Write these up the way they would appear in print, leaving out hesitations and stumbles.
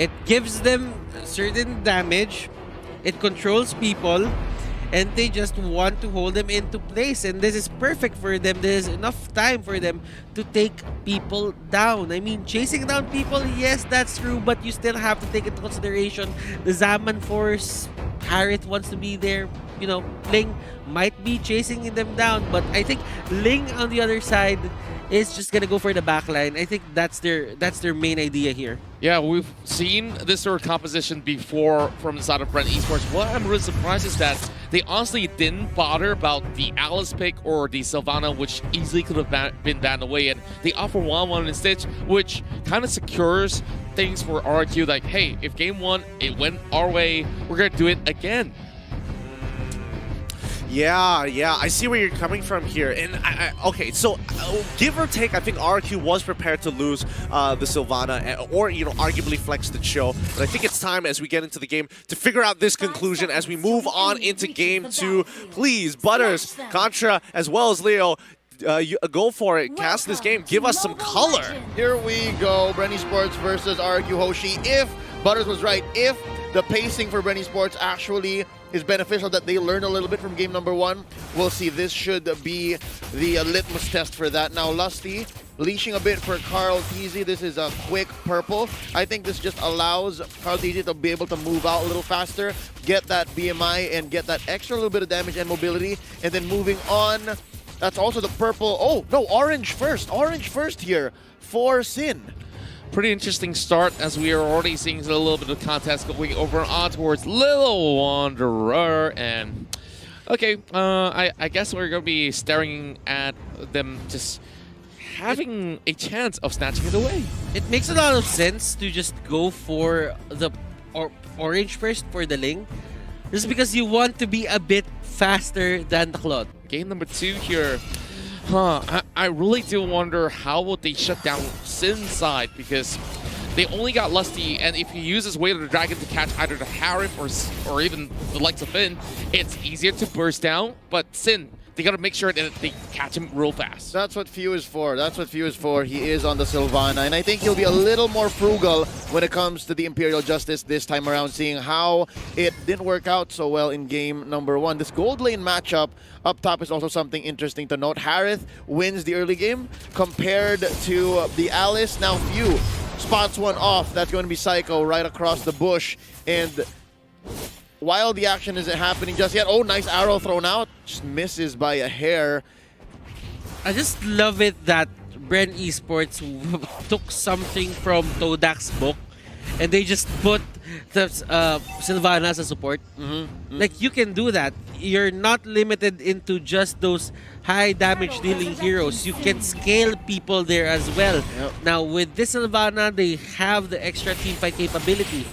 It gives them certain damage. It controls people. And they just want to hold them into place. And this is perfect for them. There's enough time for them to take people down. I mean, chasing down people, yes, that's true. But you still have to take into consideration the Zaman Force. Harith wants to be there. You know, Ling might be chasing them down. But I think Ling on the other side is just gonna go for the backline. I think that's their main idea here. Yeah, we've seen this sort of composition before from the side of Bren Esports. What I'm really surprised is that they honestly didn't bother about the Alice pick or the Sylvana, which easily could have been banned away, and they offer 1-1 instead, which kind of secures things for RRQ. Like, hey, if game one it went our way, we're gonna do it again. Yeah, I see where you're coming from here. And okay, so give or take, I think RRQ was prepared to lose the Sylvana, or arguably flex the chill. But I think it's time as we get into the game to figure out this conclusion as we move on into game 2. Please, Butters, Contra, as well as Leo, go for it. Cast this game. Give us some color. Here we go. Bren Esports versus RRQ Hoshi. If Butters was right, if the pacing for Bren Esports actually is beneficial, that they learned a little bit from game number 1, we'll see. This should be the litmus test for that. Now, Lusty leashing a bit for Carl TZ. This is a quick purple. I think this just allows Carl TZ to be able to move out a little faster, get that BMI, and get that extra little bit of damage and mobility. And then moving on, that's also the purple. Oh, no, orange first. Orange first here for Sin. Pretty interesting start, as we are already seeing a little bit of contest going over on towards Little Wanderer. And okay, I guess we're going to be staring at them just having a chance of snatching it away. It makes a lot of sense to just go for the orange first for the Ling. Just because you want to be a bit faster than the Claude. Game number 2 here. I really do wonder how will they shut down Sin's side, because they only got Lusty, and if he uses Way of the Dragon to catch either the Harith or even the likes of Finn, it's easier to burst down, but Sin, they gotta make sure that they catch him real fast. That's what Few is for. That's what Few is for. He is on the Sylvana, and I think he'll be a little more frugal when it comes to the Imperial Justice this time around, seeing how it didn't work out so well in game number 1. This gold lane matchup up top is also something interesting to note. Harith wins the early game compared to the Alice. Now Few spots one off. That's going to be Psycho right across the bush, and while the action isn't happening just yet, oh, nice arrow thrown out. Just misses by a hair. I just love it that Bren Esports took something from Todak's book and they just put the Sylvana as a support. Like, you can do that. You're not limited into just those high damage dealing heroes. You can scale people there as well. Now, with this Sylvana, they have the extra teamfight capability.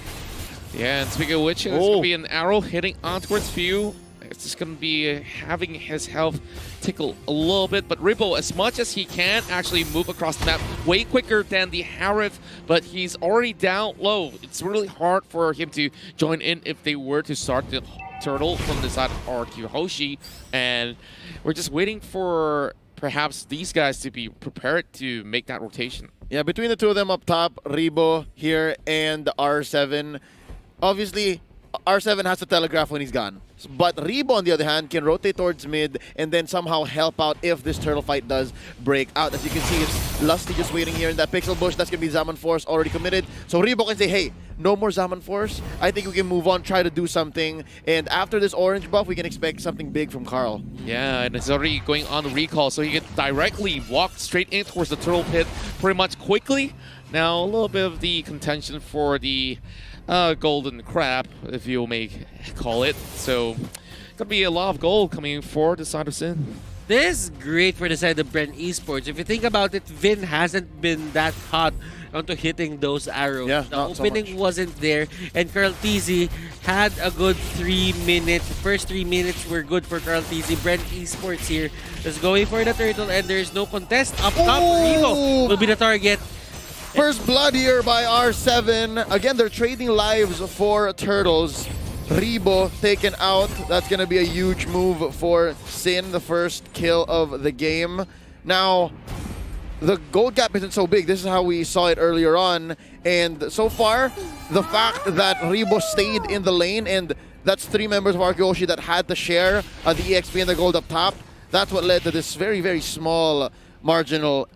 Yeah, and speaking of which, there's going to be an arrow hitting on towards Few. It's just going to be having his health tickle a little bit. But Ribbo, as much as he can, actually move across the map way quicker than the Harith, but he's already down low. It's really hard for him to join in if they were to start the turtle from the side of RRQ Hoshi. And we're just waiting for perhaps these guys to be prepared to make that rotation. Yeah, between the two of them up top, Ribbo here and R7. Obviously, R7 has to telegraph when he's gone. But Ribbo, on the other hand, can rotate towards mid and then somehow help out if this turtle fight does break out. As you can see, it's Lusty just waiting here in that pixel bush. That's going to be Zaman Force already committed. So Ribbo can say, hey, no more Zaman Force. I think we can move on, try to do something. And after this orange buff, we can expect something big from Carl. Yeah, and it's already going on the recall, so he can directly walk straight in towards the turtle pit pretty much quickly. Now, a little bit of the contention for the golden crab, if you may call it. So, gonna be a lot of gold coming for the side of Sin. This is great for the side of Bren Esports. If you think about it, Vin hasn't been that hot onto hitting those arrows. Yeah, the opening wasn't there, and Carl TZ had a good 3 minutes. The first 3 minutes were good for Carl TZ. Bren Esports here is going for the turtle, and there's no contest. Up top, Ribbo will be the target. First blood here by R7. Again, they're trading lives for turtles. Ribbo taken out. That's going to be a huge move for Sin, the first kill of the game. Now, the gold gap isn't so big. This is how we saw it earlier on. And so far, the fact that Rebo stayed in the lane, and that's 3 members of RRQ Hoshi that had to share the EXP and the gold up top, that's what led to this very, very small marginal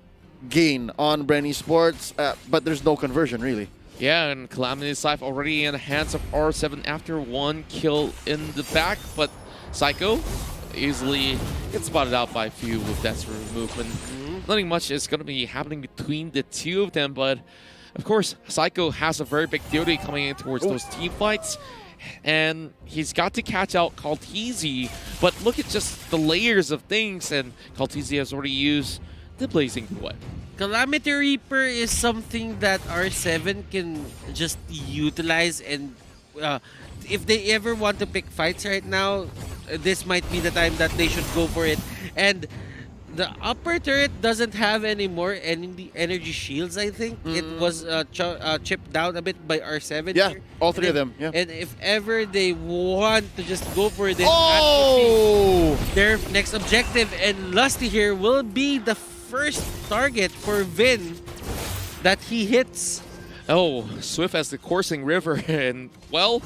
gain on Bren Esports. But there's no conversion, really. Yeah, and Calamity's life already in the hands of R7 after 1 kill in the back, but Psycho easily gets spotted out by Few with that sort of movement. Nothing much is going to be happening between the two of them, but of course, Psycho has a very big duty coming in towards those team fights, and he's got to catch out Kaltizi, but look at just the layers of things, and Kaltizi has already used the Blazing Duet. Calamity Reaper is something that R7 can just utilize, and if they ever want to pick fights right now, this might be the time that they should go for it. And the upper turret doesn't have any more energy shields, I think. It was chipped down a bit by R7 Yeah, here. all 3 of them. Yeah. And if ever they want to just go for this, Oh! their next objective, and Lusty here will be the first target for Vin that he hits. Oh, Swift as the coursing river, and well,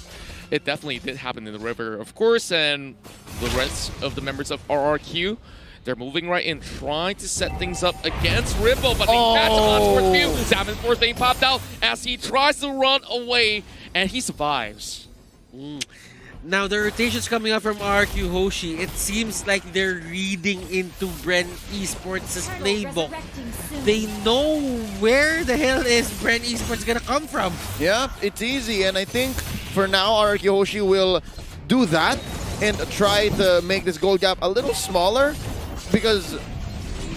it definitely did happen in the river, of course, and the rest of the members of RRQ, they're moving right in, trying to set things up against Ripple, but they catch him on towards View. Davenport's being popped out as he tries to run away, and he survives. Now the rotations coming up from RRQ Hoshi, it seems like they're reading into Bren Esports' playbook. They know where the hell is Bren Esports gonna come from. Yeah, it's easy, and I think for now RRQ Hoshi will do that and try to make this gold gap a little smaller, because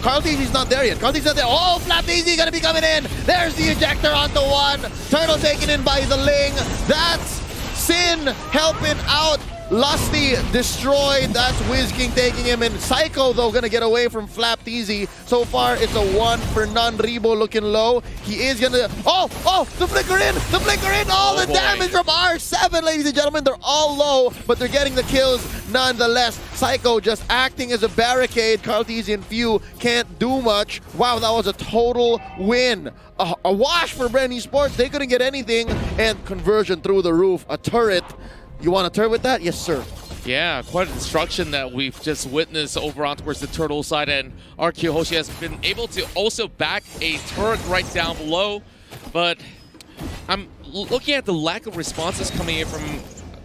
Kaltizi's not there yet. Kaltizi's not there. Oh, Flapdaisy gonna be coming in. There's the ejector onto 1. Turtle taken in by the Ling. That's Sin helping out. Lusty destroyed. That's Wiz King taking him in. Psycho, though, gonna get away from Flapdaisy. So far, it's a 1 for none. Rebo looking low. He is gonna... Oh, the flicker in! The flicker in! All the damage from R7, ladies and gentlemen. They're all low, but they're getting the kills nonetheless. Psycho just acting as a barricade. Kaltizi and Few can't do much. Wow, that was a total win. A wash for Bren Esports. They couldn't get anything, and conversion through the roof. A turret. You want a turret with that? Yes, sir. Yeah, quite a destruction that we've just witnessed over on towards the turtle side, and RRQ Hoshi has been able to also back a turret right down below, but I'm looking at the lack of responses coming in from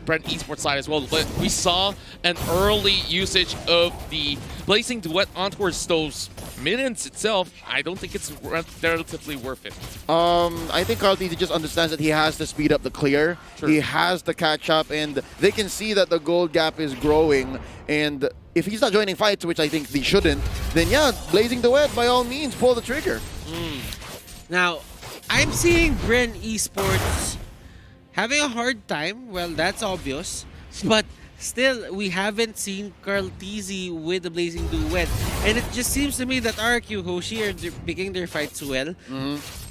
Bren Esports side as well, but we saw an early usage of the Blazing Duet on towards those minions itself. I don't think it's relatively worth it. I think Kaltizi just understands that he has to speed up the clear. True. He has to catch up, and they can see that the gold gap is growing, and if he's not joining fights, which I think he shouldn't, then yeah, Blazing Duet, by all means, pull the trigger. Now, I'm seeing Bren Esports having a hard time. Well, that's obvious. But still, we haven't seen Kaltizi with the Blazing Duet. And it just seems to me that RRQ Hoshi are picking their fights well.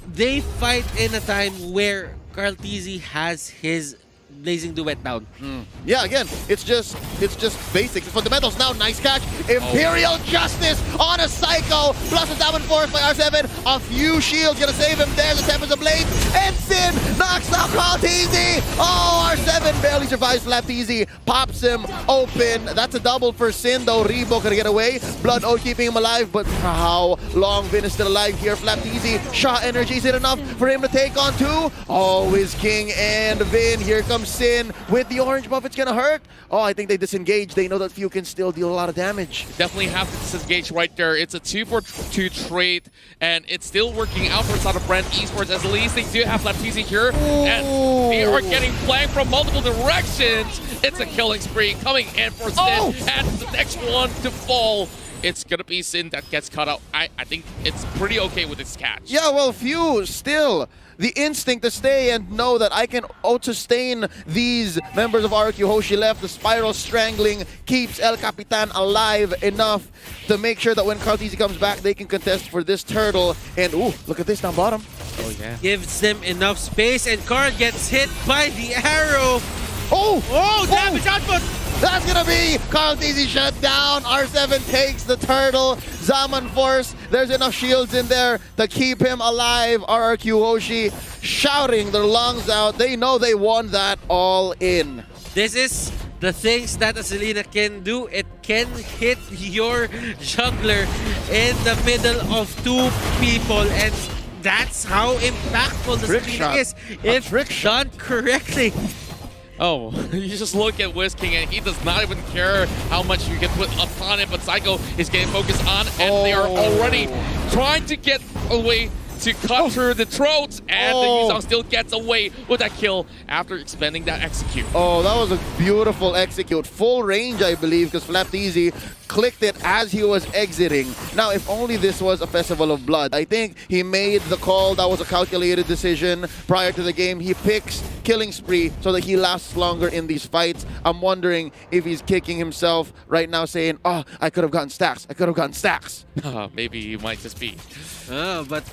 They fight in a time where Kaltizi has his Blazing Duet down. Yeah, again, it's just basics. It's fundamentals now. Nice catch. Imperial Justice on a Psycho. Plus a down force by R7. A few shields gonna save him. There's a Tempest of Blade. And Sin knocks out Kaltizi. Oh, R7 barely survives. Flapdaisy pops him open. That's a double for Sin, though. Rebo gonna get away. Blood Oath keeping him alive, but how long Vin is still alive here. Flapdaisy. Shot energy, is it enough for him to take on 2? Oh, Wiz King and Vin. Here comes Sin with the orange buff. It's gonna hurt. Oh, I think they disengage. They know that Few can still deal a lot of damage. Definitely have to disengage right there. It's a 2-for-2 trade, and it's still working out for side of Bren Esports. As at least they do have Flapdaisy here, and they are getting flanked from multiple directions. It's a killing spree coming in for Sin, and the next one to fall, it's gonna be Sin that gets cut out. I think it's pretty okay with this catch. Yeah, well, Few still the instinct to stay and know that I can out-sustain these members of RRQ Hoshi left. The spiral strangling keeps El Capitan alive enough to make sure that when Kaltizi comes back, they can contest for this turtle. And ooh, look at this down bottom. Oh yeah. Gives them enough space, and Carl gets hit by the arrow. Oh! Damage output! That's gonna be Carl TZ shut down. R7 takes the turtle. Zaman Force, there's enough shields in there to keep him alive. RRQ Hoshi shouting their lungs out. They know they won that all in. This is the things that a Selena can do. It can hit your jungler in the middle of two people, and that's how impactful the Trick Selena shot. is if done correctly. Oh, you just look at Whisking and he does not even care how much you can put upon it, but Psycho is getting focused on, and they are already trying to get away to cut through the throats, and the Yuzong still gets away with that kill after expending that execute. Oh, that was a beautiful execute. Full range, I believe, because Flapteasy clicked it as he was exiting. Now, if only this was a Festival of Blood. I think he made the call. That was a calculated decision prior to the game. He picks Killing Spree so that he lasts longer in these fights. I'm wondering if he's kicking himself right now saying, oh, I could have gotten stacks. I could have gotten stacks. Maybe you might just be. But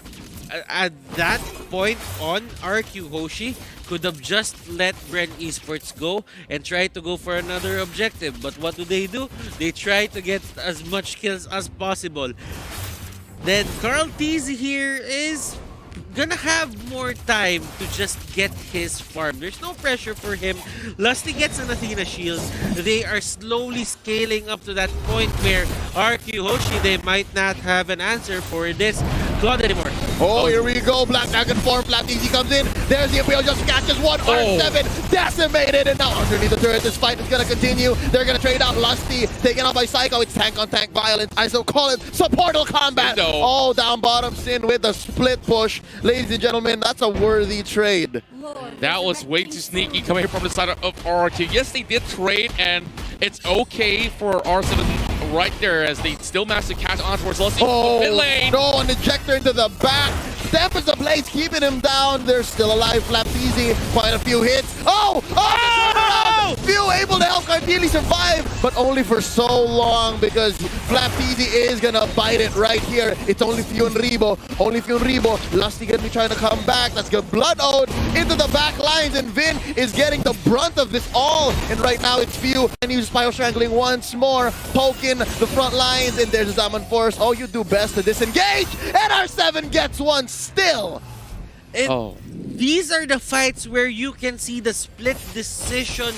at that point on, RQ Hoshi could have just let Bren Esports go and try to go for another objective. But what do? They try to get as much kills as possible. Then Carl TZ here is gonna have more time to just get his farm. There's no pressure for him. Lusty gets an Athena shield. They are slowly scaling up to that point where RQ Hoshi, they might not have an answer for this Claude anymore. Oh, here we go. Black Dragon form. Flapteasy comes in. There's the Imperial, just catches one. R7 decimated. And now underneath the turret, this fight is going to continue. They're going to trade out Lusty. Taken out by Psycho. It's tank-on-tank violence. I still call it supportal combat. No. Oh, down bottom. Sin with the split push. Ladies and gentlemen, that's a worthy trade. That was way too sneaky coming from the side of RRQ. Yes, they did trade, and it's okay for R7 right there as they still managed to catch on towards Lusty. Mid lane. No, an ejector into the back. Tempest the Blades keeping him down. They're still alive. Flapteasy, quite a few hits. Few able to help ideally survive, but only for so long because Flapteasy is gonna bite it right here. It's only Few and Rebo. Lusty gonna be trying to come back. Let's get Blood Ode into the back lines, and Vin is getting the brunt of this all. And right now it's Few, and he's Spiral Strangling once more, poking the front lines, and there's Zaman Force. Oh, you do best to disengage, and R7 gets one still. And these are the fights where you can see the split decision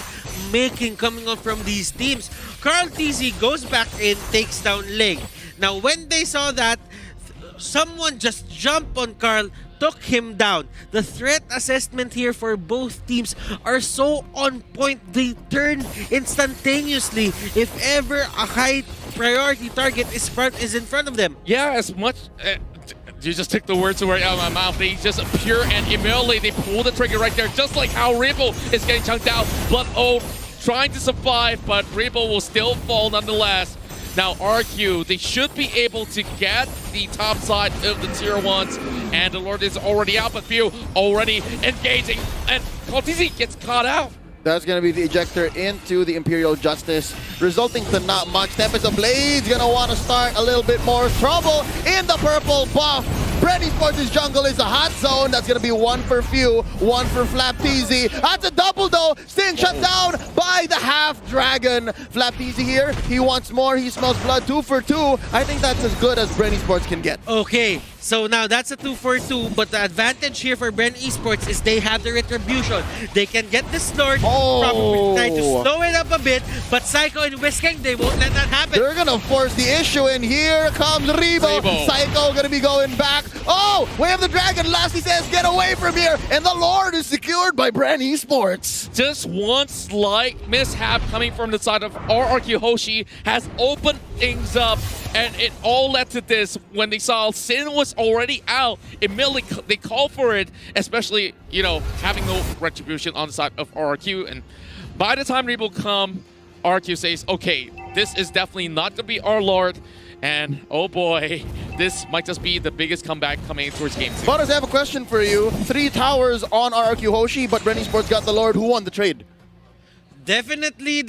making coming on from these teams. Carl TZ goes back in, takes down Ling. Now when they saw that, someone just jumped on Carl, took him down. The threat assessment here for both teams are so on point. They turn instantaneously if ever a high priority target is in front of them. Yeah, as much... you just took the words right out of my mouth. They just appear and immediately they pull the trigger right there, just like how Rebo is getting chunked out. Blood Ode trying to survive, but Rebo will still fall nonetheless. Now RQ, they should be able to get the top side of the tier 1s, and the Lord is already out, but Few already engaging, and Kaltizi gets caught out. That's going to be the ejector into the Imperial Justice, resulting to not much. Tempest of Blades going to want to start a little bit more trouble in the purple buff. Bren Esports' jungle is a hot zone. That's going to be one for Few, one for Flapteasy. That's a double though. Sin shut down by the half dragon. Flapteasy here, he wants more. He smells blood. 2 for 2. I think that's as good as Bren Esports can get. Okay, so now that's a 2 for 2, but the advantage here for Bren Esports is they have the retribution. They can get the Lord, probably try to slow it up a bit, but Psycho and Whisking, they won't let that happen. They're gonna force the issue, and here comes Rebo. Psycho gonna be going back. Oh, we have the dragon. Lassie says, get away from here, and the Lord is secured by Bren Esports. Just one slight mishap coming from the side of RRQ Hoshi has opened things up, and it all led to this. When they saw Sin was already out, immediately they called for it, especially, you know, having no retribution on the side of RRQ. And by the time Rebo come, RRQ says, okay, this is definitely not gonna be our Lord. And oh boy, this might just be the biggest comeback coming towards game 2. Butters, I have a question for you. 3 towers on RRQ Hoshi, but Bren Esports got the Lord. Who won the trade? Definitely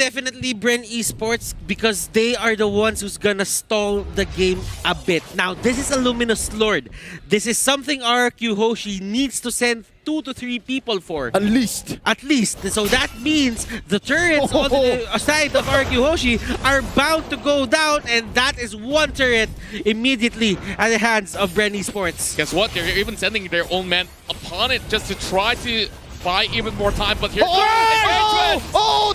Bren Esports, because they are the ones who's gonna stall the game a bit. Now, this is a Luminous Lord. This is something RRQ Hoshi needs to send 2 to 3 people for. At least. At least. So that means the turrets on the side of RRQ Hoshi are bound to go down, and that is one turret immediately at the hands of Bren Esports. Guess what? They're even sending their own man upon it just to try to buy even more time, but here's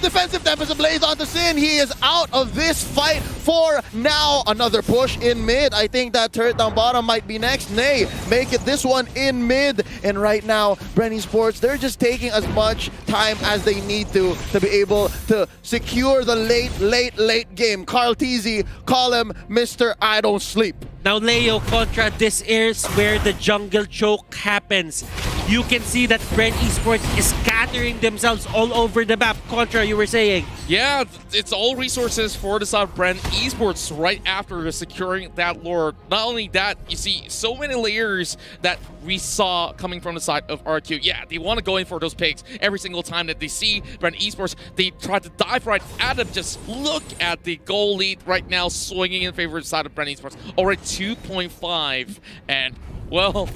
defensive Tempest Blaze onto Sin. He is out of this fight for now. Another push in mid. I think that turret down bottom might be next. Nay, make it this one in mid. And right now, Bren Esports, they're just taking as much time as they need to be able to secure the late game. Carl Teasy, call him Mr. I Don't Sleep. Now, Leo Contra, this is where the jungle choke happens. You can see that Bren Esports is scattering themselves all over the map. Contra, you were saying. Yeah, it's all resources for the side of Bren Esports right after securing that Lord. Not only that, you see so many layers that we saw coming from the side of RQ. Yeah, they want to go in for those picks every single time that they see Bren Esports. They try to dive right at them. Just look at the goal lead right now swinging in favor of the side of Bren Esports. Already 2.5, and well,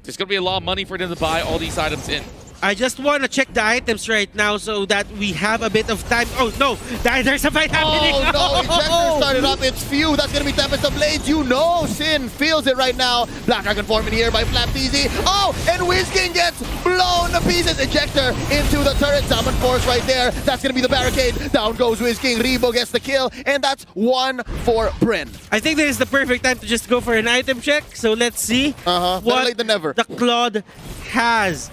there's going to be a lot of money for them to buy all these items in. I just want to check the items right now so that we have a bit of time. Oh no, there's a fight happening. Oh no, Ejector started up. It's few. That's going to be Tempest of Blades. You know Sin feels it right now. Black Dragon forming here by Flapteasy. Oh, and Whizking gets blown to pieces. Ejector into the turret. Summon Force right there. That's going to be the barricade. Down goes Whizking. Rebo gets the kill. And that's one for Bren. I think this is the perfect time to just go for an item check. So let's see Better late than never. the Claude has.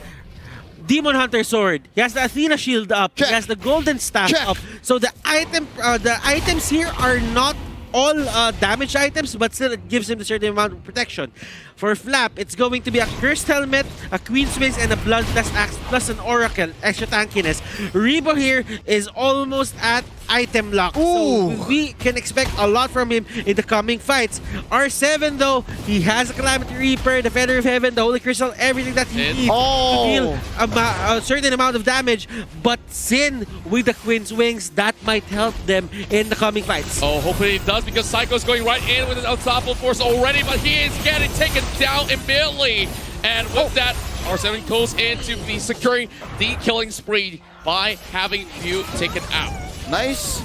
Demon Hunter Sword. He has the Athena Shield up. Check. He has the Golden Staff Check. up. So the items here are not all damage items, but still it gives him a certain amount of protection. For Flap, it's going to be a Cursed Helmet, a Queen's Wings, and a Bloodlust Axe, plus an Oracle, extra tankiness. Rebo here is almost at item lock. Ooh. So we can expect a lot from him in the coming fights. R7 though, he has a Calamity Reaper, the Feather of Heaven, the Holy Crystal, everything that he needs to deal a certain amount of damage. But Sin with the Queen's Wings, that might help them in the coming fights. Oh, hopefully it does, because Psycho's going right in with an unstoppable force already, but he is getting taken down immediately. And with that, R7 goes into the securing the killing spree by having Few taken out. Nice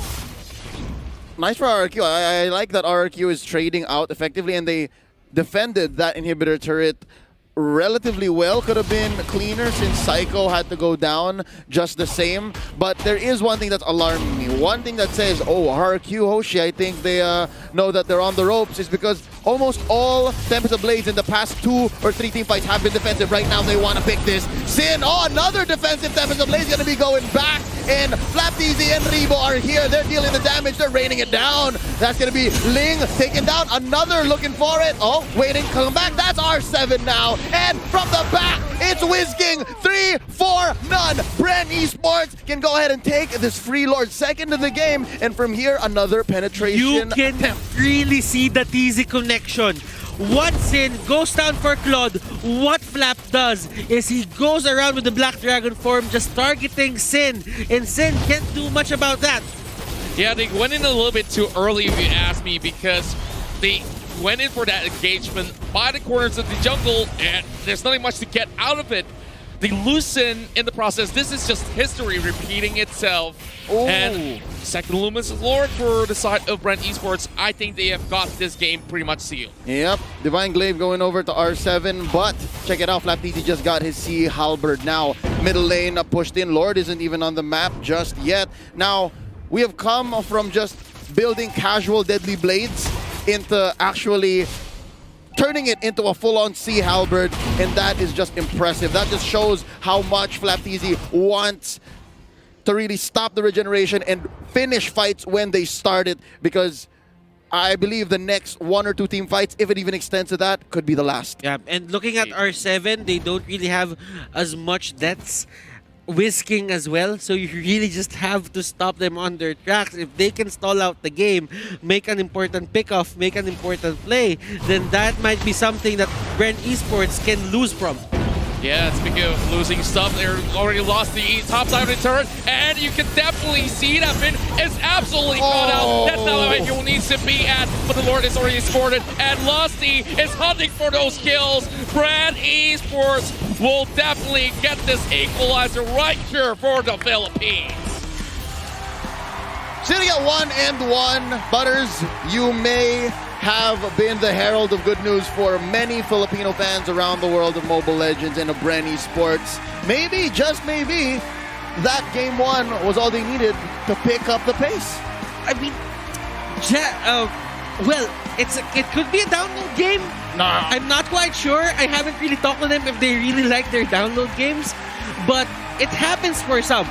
for RRQ. I like that RRQ is trading out effectively, and they defended that inhibitor turret relatively well. Could have been cleaner since Psycho had to go down just the same. But there is one thing that's alarming me. One thing that says, oh, RRQ Hoshi, I think they know that they're on the ropes, is because almost all Tempest of Blades in the past 2 or 3 team fights have been defensive. Right now, they want to pick this. Sin, another defensive Tempest of Blades going to be going back. And Flapteasy and Rebo are here. They're dealing the damage. They're raining it down. That's going to be Ling taken down. Another looking for it. Oh, waiting, come back. That's R7 now. And from the back, it's Whizking. 3-4 none. Bren Esports can go ahead and take this Free Lord second to the game. And from here, another penetration. You can really see the Teasy connection. What Sin goes down for Claude, what Flap does is he goes around with the Black Dragon form just targeting Sin, and Sin can't do much about that. Yeah, they went in a little bit too early, if you ask me, because they went in for that engagement by the corners of the jungle, and there's nothing much to get out of it. They loosen in the process. This is just history repeating itself. Ooh. And second Luminous Lord for the side of Bren Esports. I think they have got this game pretty much sealed. Yep, Divine Glaive going over to R7, but check it out, Flapteasy just got his Sea Halberd now. Middle lane pushed in. Lord isn't even on the map just yet. Now, we have come from just building casual Deadly Blades into actually turning it into a full-on Sea Halberd, and that is just impressive. That just shows how much Flapteasy wants to really stop the regeneration and finish fights when they started, because I believe the next 1 or 2 team fights, if it even extends to that, could be the last. Yeah, and looking at R7, they don't really have as much deaths. Whizking as well, so you really just have to stop them on their tracks. If they can stall out the game, make an important pickoff, make an important play, then that might be something that Bren Esports can lose from. Yeah, speaking of losing stuff, they already lost the top side of the turret, and you can definitely see that Bren is absolutely caught out. That's not where he needs to be at, but the Lord is already scored it, and Lusty is hunting for those kills. Bren Esports will definitely get this equalizer right here for the Philippines. Sitting at 1-1, Butters, you may have been the herald of good news for many Filipino fans around the world of Mobile Legends and of Bren Esports. Maybe, just maybe, that game 1 was all they needed to pick up the pace. I mean, well, it could be a download game. Nah. I'm not quite sure. I haven't really talked to them if they really like their download games, but it happens for some.